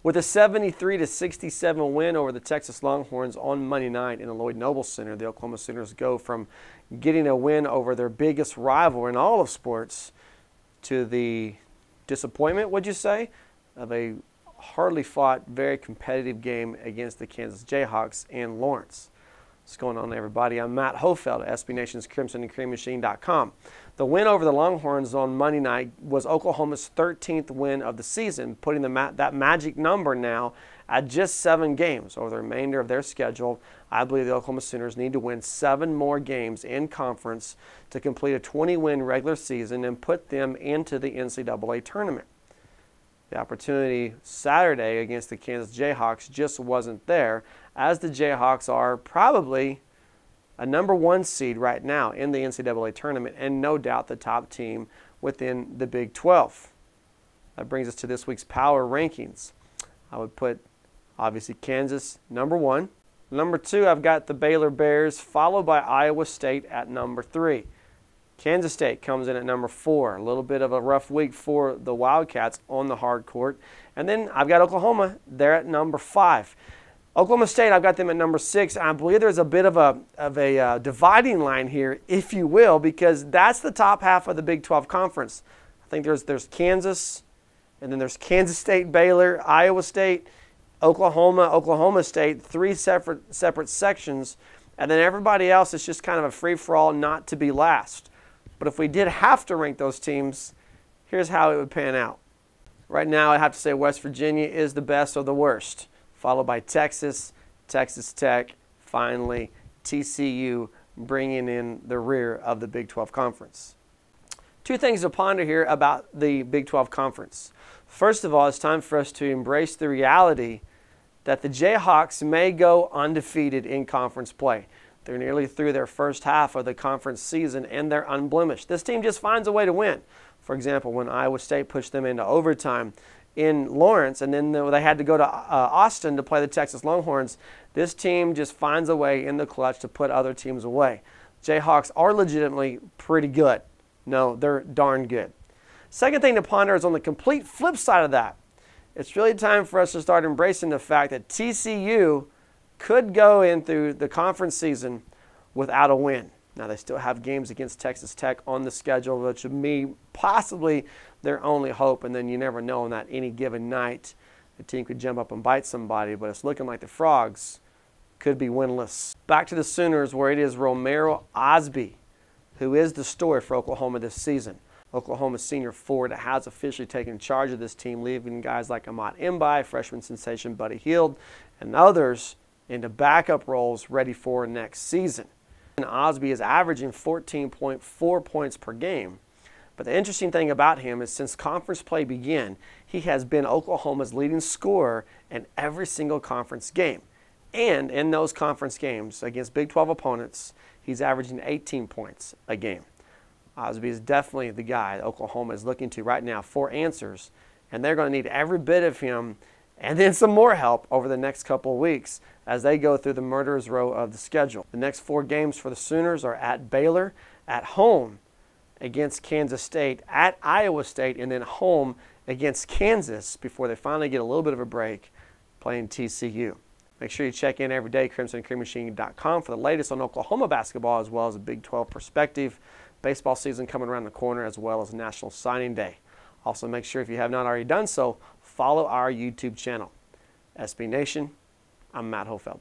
With a 73-67 win over the Texas Longhorns on Monday night in the Lloyd Noble Center, the Oklahoma Sooners go from getting a win over their biggest rival in all of sports to the disappointment, would you say, of a hardly fought, very competitive game against the Kansas Jayhawks in Lawrence. What's going on, everybody? I'm Matt Hofeld at SB Nation's CrimsonandCreamMachine.com. The win over the Longhorns on Monday night was Oklahoma's 13th win of the season, putting that magic number now at just 7 games over the remainder of their schedule. I believe the Oklahoma Sooners need to win 7 more games in conference to complete a 20-win regular season and put them into the NCAA tournament. The opportunity Saturday against the Kansas Jayhawks just wasn't there, as the Jayhawks are probably a #1 seed right now in the NCAA tournament and no doubt the top team within the Big 12. That brings us to this week's power rankings. I would put, obviously, Kansas #1. #2, I've got the Baylor Bears, followed by Iowa State at #3. Kansas State comes in at #4. A little bit of a rough week for the Wildcats on the hard court. And then I've got Oklahoma. They're at #5. Oklahoma State, I've got them at #6. I believe there's a bit of a dividing line here, if you will, because that's the top half of the Big 12 Conference. I think there's Kansas, and then there's Kansas State, Baylor, Iowa State, Oklahoma State, 3 separate sections, and then everybody else is just kind of a free-for-all not to be last. But if we did have to rank those teams, here's how it would pan out. Right now, I'd have to say West Virginia is the best of the worst, followed by Texas, Texas Tech, finally TCU bringing in the rear of the Big 12 Conference. 2 things to ponder here about the Big 12 Conference. First of all, it's time for us to embrace the reality that the Jayhawks may go undefeated in conference play. They're nearly through their first half of the conference season, and they're unblemished. This team just finds a way to win. For example, when Iowa State pushed them into overtime in Lawrence, and then they had to go to Austin to play the Texas Longhorns, this team just finds a way in the clutch to put other teams away. Jayhawks are legitimately pretty good. No, they're darn good. Second thing to ponder is on the complete flip side of that. It's really time for us to start embracing the fact that TCU could go in through the conference season without a win. Now, they still have games against Texas Tech on the schedule, which would be possibly their only hope, and then you never know on that any given night the team could jump up and bite somebody, but it's looking like the Frogs could be winless. Back to the Sooners, where it is Romero Osby who is the story for Oklahoma this season. Oklahoma's senior forward has officially taken charge of this team, leaving guys like Ahmad Mbai, freshman sensation Buddy Hield, and others into backup roles ready for next season. And Osby is averaging 14.4 points per game. But the interesting thing about him is since conference play began, he has been Oklahoma's leading scorer in every single conference game. And in those conference games against Big 12 opponents, he's averaging 18 points a game. Osby is definitely the guy that Oklahoma is looking to right now for answers, and they're going to need every bit of him and then some more help over the next couple of weeks as they go through the murderer's row of the schedule. The next 4 games for the Sooners are at Baylor, at home against Kansas State, at Iowa State, and then home against Kansas before they finally get a little bit of a break playing TCU. Make sure you check in every day, CrimsonandCreamMachine.com, for the latest on Oklahoma basketball as well as a Big 12 perspective. Baseball season coming around the corner as well as National Signing Day. Also, make sure if you have not already done so, follow our YouTube channel. SB Nation, I'm Matt Hofeld.